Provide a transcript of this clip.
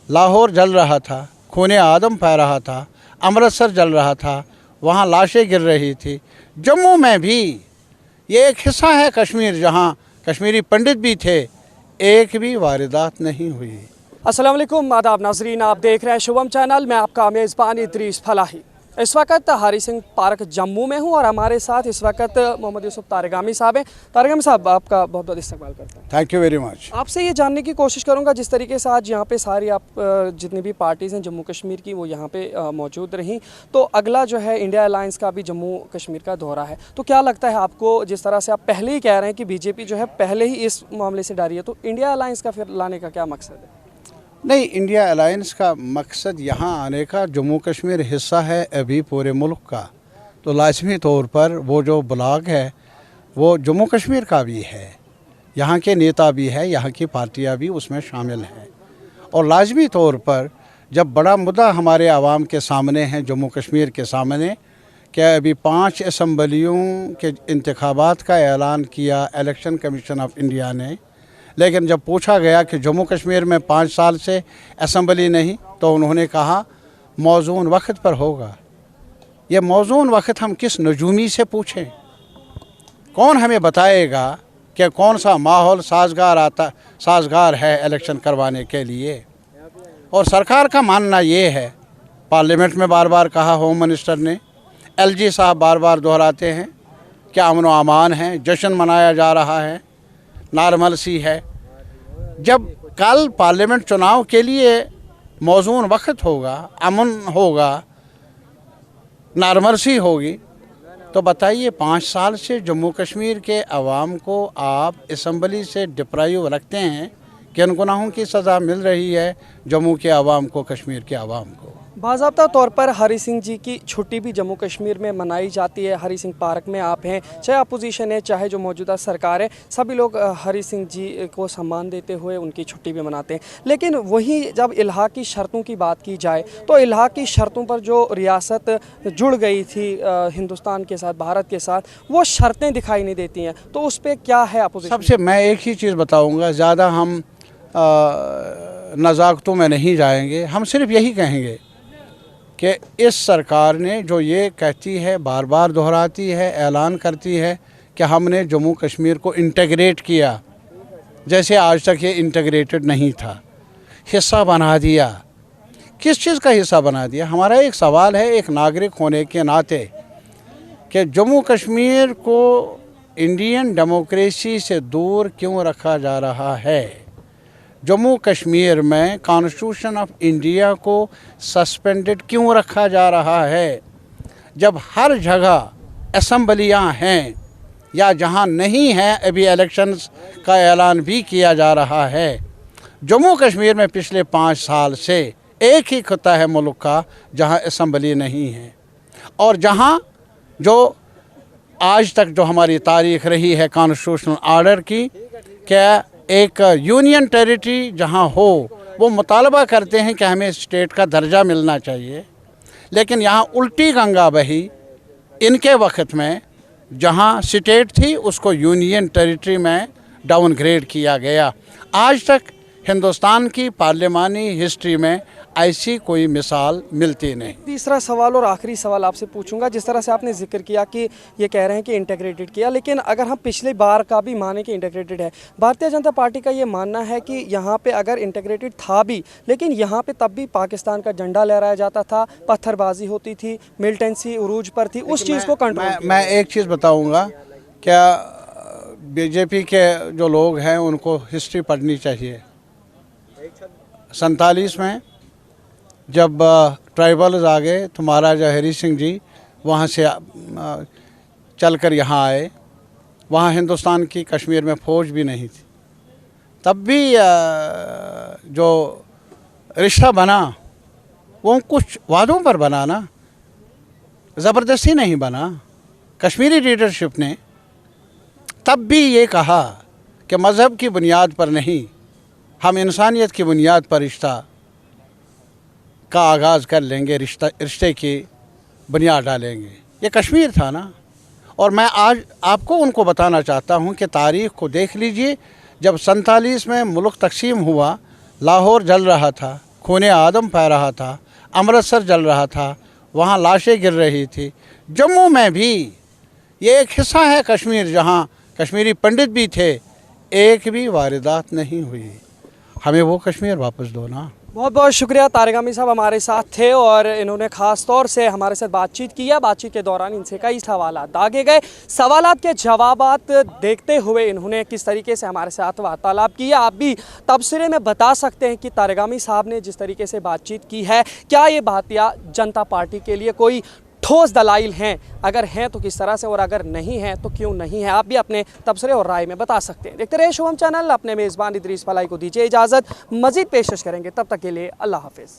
लाहौर जल रहा था, खून आदम बह रहा था, अमृतसर जल रहा था, वहाँ लाशें गिर रही थी। जम्मू में भी ये एक हिस्सा है कश्मीर जहाँ कश्मीरी पंडित भी थे, एक भी वारदात नहीं हुई। अस्सलाम वालेकुम, आदाब नाजरीन, आप देख रहे हैं शुभम चैनल। मैं आपका मेज़बान इद्रीस फलाही। इस वक्त हरी सिंह पार्क जम्मू में हूं और हमारे साथ इस वक्त मोहम्मद यूसुफ तारगामी साहब हैं। तारगामी साहब, आपका बहुत बहुत इस्तकबाल करता हूं। Thank you very much. आपसे ये जानने की कोशिश करूंगा, जिस तरीके से आज यहाँ पे सारी आप जितनी भी पार्टीज़ हैं जम्मू कश्मीर की वो यहाँ पे मौजूद रहीं, तो अगला जो है इंडिया अलायंस का भी जम्मू कश्मीर का दौरा है, तो क्या लगता है आपको, जिस तरह से आप पहले ही कह रहे हैं कि बीजेपी जो है पहले ही इस मामले से डरी है, तो इंडिया अलायंस का फिर लाने का क्या मकसद है? नहीं, इंडिया अलायंस का मकसद यहाँ आने का, जम्मू कश्मीर हिस्सा है अभी पूरे मुल्क का, तो लाजमी तौर पर वो जो ब्लॉक है वो जम्मू कश्मीर का भी है, यहाँ के नेता भी है, यहाँ की पार्टियाँ भी उसमें शामिल हैं। और लाजमी तौर पर जब बड़ा मुद्दा हमारे आवाम के सामने है, जम्मू कश्मीर के सामने, क्या अभी 5 असम्बलियों के इंतखाबात का ऐलान किया इलेक्शन कमीशन ऑफ इंडिया ने, लेकिन जब पूछा गया कि जम्मू कश्मीर में 5 साल से असम्बली नहीं, तो उन्होंने कहा मौजून वक्त पर होगा। ये मौजून वक्त हम किस नजूमी से पूछें? कौन हमें बताएगा कि कौन सा माहौल साजगार है इलेक्शन करवाने के लिए? और सरकार का मानना ये है, पार्लियामेंट में बार बार कहा होम मिनिस्टर ने, एलजी साहब बार बार दोहराते हैं कि अमन व अमान है, जश्न मनाया जा रहा है, नॉर्मल सी है। जब कल पार्लियामेंट चुनाव के लिए मौजून वक्त होगा, अमन होगा, नॉर्मल सी होगी, तो बताइए 5 साल से जम्मू कश्मीर के अवाम को आप असम्बली से डिप्राइव रखते हैं, किन गुनाहों की सज़ा मिल रही है जम्मू के अवाम को, कश्मीर के अवाम को? बाज़ाब्ता तौर पर हरी सिंह जी की छुट्टी भी जम्मू कश्मीर में मनाई जाती है। हरी सिंह पार्क में आप हैं, चाहे अपोजिशन है चाहे जो मौजूदा सरकार है, सभी लोग हरी सिंह जी को सम्मान देते हुए उनकी छुट्टी भी मनाते हैं। लेकिन वहीं जब इल्हा की शर्तों की बात की जाए, तो इल्हा की शर्तों पर जो रियासत जुड़ गई थी हिंदुस्तान के साथ, भारत के साथ, वो शर्तें दिखाई नहीं देती हैं, तो उस पर क्या है अपोजिशन? सबसे मैं एक ही चीज़ बताऊँगा, ज़्यादा हम नज़ाकतों में नहीं जाएंगे, हम सिर्फ यही कहेंगे कि इस सरकार ने जो ये कहती है, बार बार दोहराती है, ऐलान करती है कि हमने जम्मू कश्मीर को इंटीग्रेट किया, जैसे आज तक ये इंटीग्रेटेड नहीं था, हिस्सा बना दिया। किस चीज़ का हिस्सा बना दिया? हमारा एक सवाल है एक नागरिक होने के नाते कि जम्मू कश्मीर को इंडियन डेमोक्रेसी से दूर क्यों रखा जा रहा है? जम्मू कश्मीर में कॉन्स्टिट्यूशन ऑफ इंडिया को सस्पेंडेड क्यों रखा जा रहा है? जब हर जगह असम्बलियाँ हैं या जहाँ नहीं हैं, अभी इलेक्शंस का ऐलान भी किया जा रहा है। जम्मू कश्मीर में पिछले 5 साल से एक ही खिता है मुल्क का जहाँ असम्बली नहीं है, और जहाँ जो आज तक जो हमारी तारीख रही है कॉन्स्टिट्यूशनल ऑर्डर की, क्या एक यूनियन टेरिटरी जहाँ हो, वो मुतालबा करते हैं कि हमें स्टेट का दर्जा मिलना चाहिए, लेकिन यहाँ उल्टी गंगा बही। इनके वक्त में जहाँ स्टेट थी उसको यूनियन टेरिटरी में डाउनग्रेड किया गया। आज तक हिंदुस्तान की पार्लियामानी हिस्ट्री में ऐसी कोई मिसाल मिलती नहीं। तीसरा सवाल और आखिरी सवाल आपसे पूछूंगा, जिस तरह से आपने जिक्र किया कि ये कह रहे हैं कि इंटीग्रेटेड किया, लेकिन अगर हम पिछले बार का भी माने कि इंटीग्रेटेड है, भारतीय जनता पार्टी का ये मानना है कि यहाँ पे अगर इंटीग्रेटेड था भी, लेकिन यहाँ पे तब भी पाकिस्तान का झंडा लहराया जाता था, पत्थरबाजी होती थी, मिलिटेंसी उरूज पर थी, उस चीज़ को कंट्रोल। मैं एक चीज़ बताऊँगा, क्या बीजेपी के जो लोग हैं उनको हिस्ट्री पढ़नी चाहिए। 47 में जब ट्राइबल्स आ गए तो महाराजा हरी सिंह जी वहाँ से चलकर यहाँ आए, वहाँ हिंदुस्तान की कश्मीर में फ़ौज भी नहीं थी, तब भी जो रिश्ता बना वो कुछ वादों पर बना ना, ज़बरदस्ती नहीं बना। कश्मीरी लीडरशिप ने तब भी ये कहा कि मज़हब की बुनियाद पर नहीं, हम इंसानियत की बुनियाद पर रिश्ता का आगाज़ कर लेंगे, रिश्ते की बुनियाद डालेंगे। ये कश्मीर था ना। और मैं आज आपको उनको बताना चाहता हूँ कि तारीख़ को देख लीजिए, जब 47 में मुल्क तकसीम हुआ, लाहौर जल रहा था, खूने आदम बह रहा था, अमृतसर जल रहा था, वहाँ लाशें गिर रही थी। जम्मू में भी ये एक हिस्सा है कश्मीर जहाँ कश्मीरी पंडित भी थे, एक भी वारदात नहीं हुई। हमें वो कश्मीर वापस दो ना। बहुत बहुत शुक्रिया। तारिक अमीन साहब हमारे साथ थे और इन्होंने ख़ास तौर से हमारे साथ बातचीत की है। बातचीत के दौरान इनसे कई सवालात दागे गए। सवालात के जवाबात देखते हुए इन्होंने किस तरीके से हमारे साथ वार्तालाप की है, आप भी तबसरे में बता सकते हैं कि तारिक अमीन साहब ने जिस तरीके से बातचीत की है, क्या ये भारतीय जनता पार्टी के लिए कोई ठोस दलाइल हैं? अगर हैं तो किस तरह से, और अगर नहीं हैं तो क्यों नहीं है? आप भी अपने तबसरे और राय में बता सकते हैं। देखते रहिए शुभम चैनल। अपने मेज़बान इदरीस फलाई को दीजिए इजाज़त, मज़ीद पेशकश करेंगे। तब तक के लिए अल्लाह हाफिज़।